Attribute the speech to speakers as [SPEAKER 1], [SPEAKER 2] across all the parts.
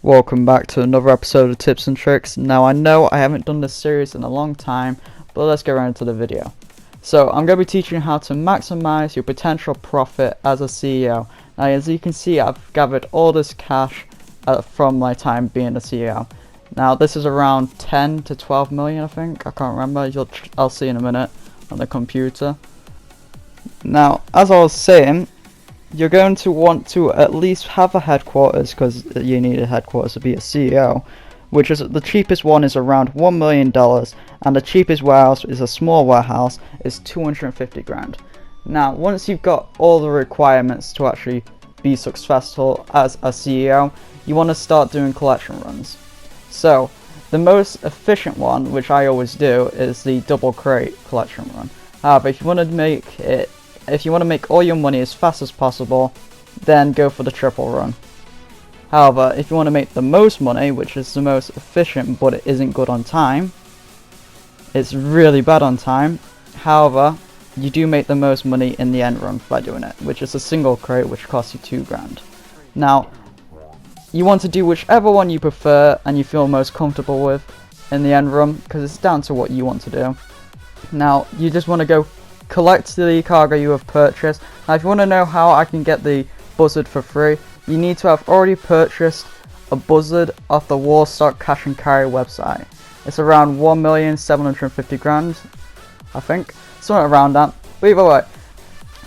[SPEAKER 1] Welcome back to another episode of Tips and Tricks. Now I know I haven't done this series in a long time, but let's get right into the video. So I'm going to be teaching you how to maximize your potential profit as a CEO. Now as you can see, I've gathered all this cash from my time being a CEO. Now this is around 10 to 12 million, I think. I can't remember. I'll see in a minute on the computer. Now as I was saying, you're going to want to at least have a headquarters, because you need a headquarters to be a CEO, which is the cheapest one is around $1 million, and the cheapest warehouse is a small warehouse, is 250 grand. Now once you've got all the requirements to actually be successful as a CEO, you want to start doing collection runs. So the most efficient one, which I always do, is the double crate collection run. However, if you want to make all your money as fast as possible, then go for the triple run. However, if you want to make the most money, which is the most efficient but it isn't good on time, it's really bad on time, however, you do make the most money in the end run by doing it, which is a single crate which costs you 2 grand. Now, you want to do whichever one you prefer and you feel most comfortable with in the end run, because it's down to what you want to do. Now, you just want to go collect the cargo you have purchased. Now if you want to know how I can get the buzzard for free, you need to have already purchased a buzzard off the Warstock Cash and Carry website. It's around 1,750,000, I think, something around that. But either way,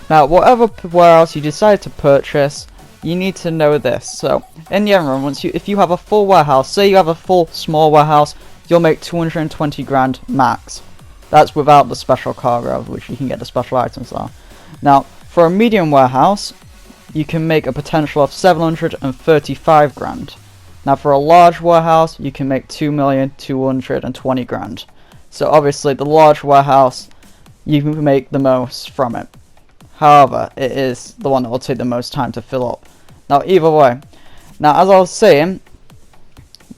[SPEAKER 1] now whatever warehouse you decide to purchase, you need to know this. So in the end run, if you have a full warehouse, say you have a full small warehouse, you'll make 220 grand max. That's without the special cargo, which you can get the special items on. Now, for a medium warehouse, you can make a potential of 735 grand. Now, for a large warehouse, you can make 2,220 grand. So obviously, the large warehouse, you can make the most from it. However, it is the one that will take the most time to fill up. Now, either way. Now, as I was saying,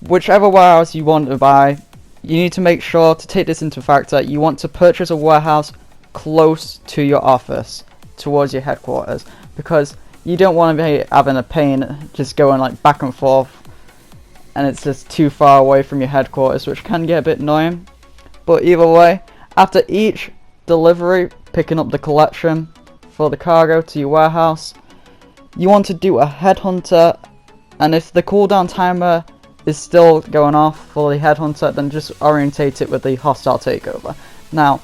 [SPEAKER 1] whichever warehouse you want to buy, you need to make sure to take this into factor. You want to purchase a warehouse close to your office, towards your headquarters, because you don't want to be having a pain just going like back and forth and it's just too far away from your headquarters, which can get a bit annoying. But either way, after each delivery, picking up the collection for the cargo to your warehouse, you want to do a headhunter, and if the cooldown timer is still going off for the headhunter, then just orientate it with the hostile takeover. Now,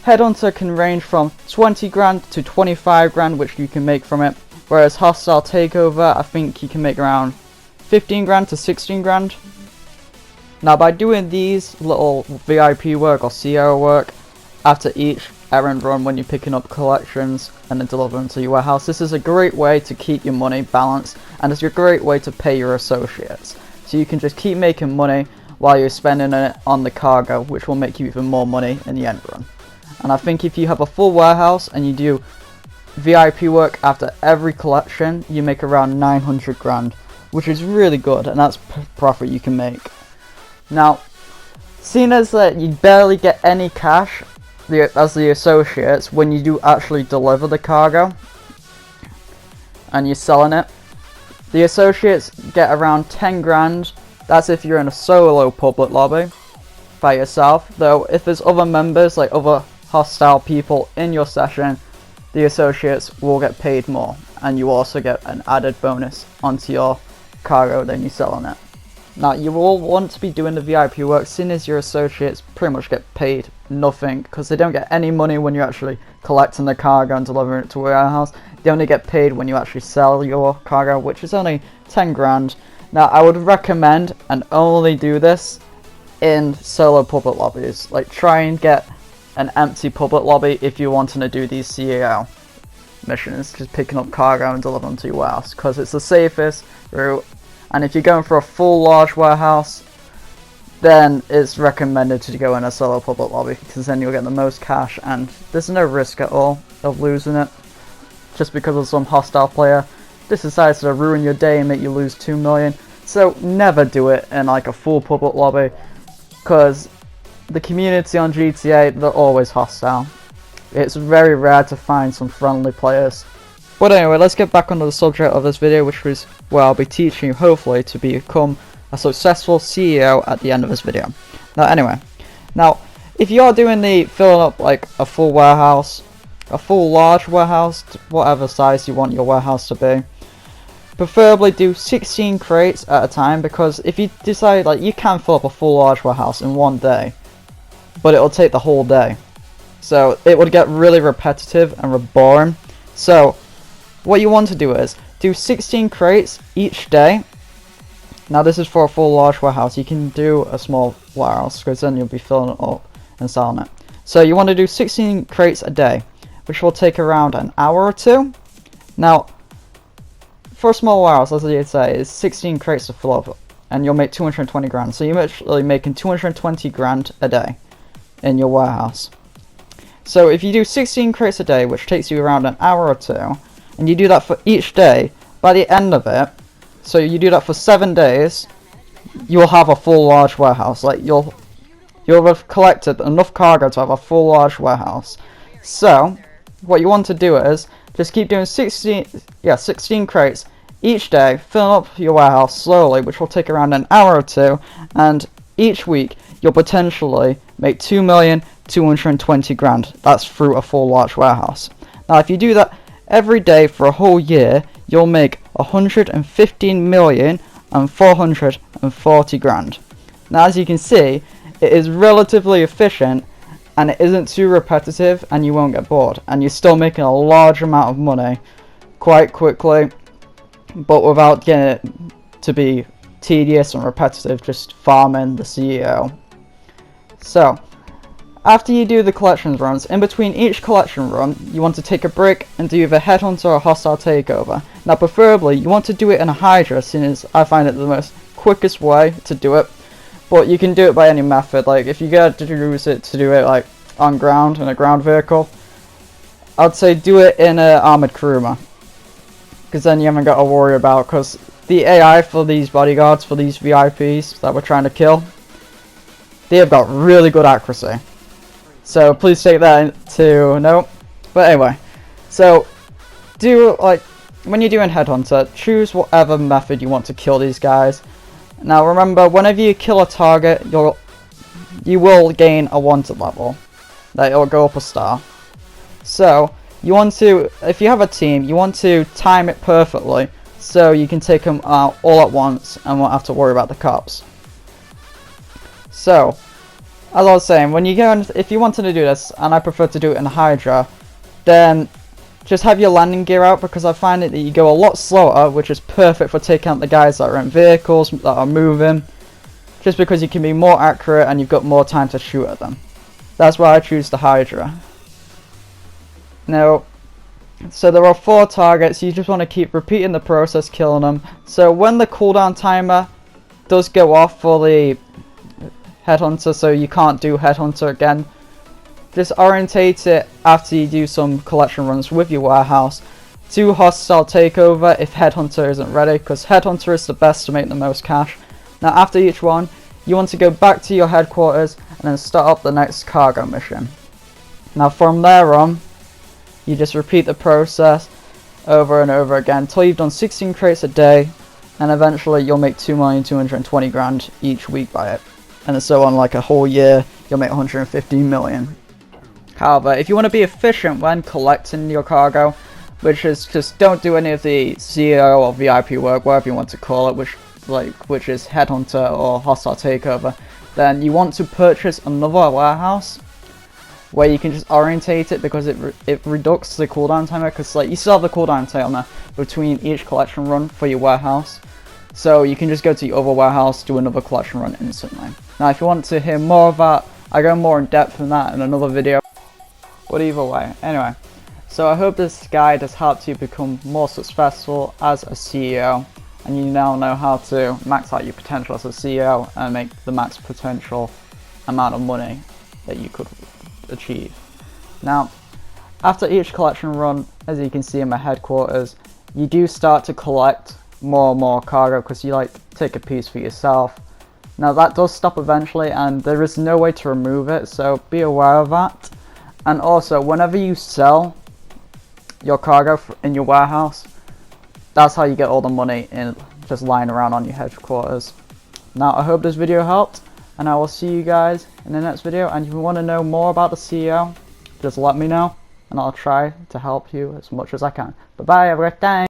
[SPEAKER 1] headhunter can range from 20 grand to 25 grand, which you can make from it, whereas hostile takeover, I think you can make around 15 grand to 16 grand. Now, by doing these little VIP work or CEO work after each errand run when you're picking up collections and then delivering to your warehouse, this is a great way to keep your money balanced, and it's a great way to pay your associates. So you can just keep making money while you're spending it on the cargo, which will make you even more money in the end run. And I think if you have a full warehouse and you do VIP work after every collection, you make around 900 grand, which is really good, and that's profit you can make. Now, seeing as that you barely get any cash as the associates when you do actually deliver the cargo and you're selling it, the associates get around 10 grand. That's if you're in a solo public lobby by yourself. Though if there's other members, like other hostile people in your session, the associates will get paid more, and you also get an added bonus onto your cargo then you're selling it. Now, you will want to be doing the VIP work, seeing as your associates pretty much get paid nothing, because they don't get any money when you're actually collecting the cargo and delivering it to a warehouse. They only get paid when you actually sell your cargo, which is only 10 grand. Now, I would recommend and only do this in solo public lobbies. Like, try and get an empty public lobby if you're wanting to do these CEO missions, just picking up cargo and delivering to your warehouse, because it's the safest route. And if you're going for a full large warehouse, then it's recommended to go in a solo public lobby, because then you'll get the most cash and there's no risk at all of losing it just because of some hostile player just decides to ruin your day and make you lose 2 million. So never do it in like a full public lobby, because the community on GTA, they're always hostile. It's very rare to find some friendly players, But anyway, let's get back onto the subject of this video, which was where I'll be teaching you hopefully to become a successful CEO at the end of this video. Now if you are doing the filling up like a full warehouse, a full large warehouse, whatever size you want your warehouse to be, preferably do 16 crates at a time, because if you decide, like, you can fill up a full large warehouse in one day, but it'll take the whole day, so it would get really repetitive and boring. So what you want to do is do 16 crates each day. Now this is for a full large warehouse. You can do a small warehouse because then you'll be filling it up and selling it. So you want to do 16 crates a day, which will take around an hour or two. Now for a small warehouse, as you'd say, is 16 crates to fill up, and you'll make 220 grand. So you're actually making 220 grand a day in your warehouse. So if you do 16 crates a day, which takes you around an hour or two, and you do that for each day, by the end of it, so you do that for 7 days, you will have a full large warehouse. Like, you'll have collected enough cargo to have a full large warehouse. So what you want to do is just keep doing 16 crates each day, filling up your warehouse slowly, which will take around an hour or two, and each week you'll potentially make 2,220 grand. That's through a full large warehouse. Now if you do that every day for a whole year, you'll make 115,440 grand. Now as you can see, it is relatively efficient, and it isn't too repetitive, and you won't get bored, and you're still making a large amount of money quite quickly, but without getting it to be tedious and repetitive, just farming the CEO. So after you do the collections runs, in between each collection run, you want to take a break and do either headhunter or hostile takeover. Now preferably you want to do it in a Hydra, since I find it the most quickest way to do it. But you can do it by any method. Like if you get to use it to do it like on ground, in a ground vehicle, I'd say do it in an armored Kuruma, because then you haven't got to worry about, because the AI for these bodyguards, for these VIPs that we're trying to kill, they have got really good accuracy. So please take that into note. But anyway, so do, like, when you're doing headhunter, choose whatever method you want to kill these guys. Now remember, whenever you kill a target, you will gain a wanted level. That it'll go up a star. So you want to, if you have a team, you want to time it perfectly so you can take them out all at once and won't have to worry about the cops. So as I was saying, when you go in, if you wanted to do this, and I prefer to do it in Hydra, then just have your landing gear out, because I find it that you go a lot slower, which is perfect for taking out the guys that are in vehicles, that are moving, just because you can be more accurate and you've got more time to shoot at them. That's why I choose the Hydra. Now, so there are 4 targets. You just want to keep repeating the process, killing them. So when the cooldown timer does go off for the headhunter, so you can't do headhunter again, just orientate it after you do some collection runs with your warehouse to hostile takeover if headhunter isn't ready, because headhunter is the best to make the most cash. Now after each one, you want to go back to your headquarters and then start up the next cargo mission. Now from there on, you just repeat the process over and over again until you've done 16 crates a day, and eventually you'll make 2,220 grand each week by it. And so on, like a whole year, you'll make 115 million. However, if you want to be efficient when collecting your cargo, which is just don't do any of the CEO or VIP work, whatever you want to call it, which is headhunter or hostile takeover, then you want to purchase another warehouse where you can just orientate it, because it reduces the cooldown timer, because like you still have the cooldown timer between each collection run for your warehouse. So you can just go to your other warehouse, do another collection run instantly. Now if you want to hear more of that, I go more in depth in that in another video. But either way, anyway. So I hope this guide has helped you become more successful as a CEO, and you now know how to max out your potential as a CEO and make the max potential amount of money that you could achieve. Now, after each collection run, as you can see in my headquarters, you do start to collect more and more cargo, because you like take a piece for yourself. Now that does stop eventually, and there is no way to remove it, so be aware of that. And also, whenever you sell your cargo in your warehouse. That's how you get all the money in just lying around on your headquarters. Now I hope this video helped, and I will see you guys in the next video. And if you want to know more about the CEO, just let me know and I'll try to help you as much as I can. Bye bye, have a great day.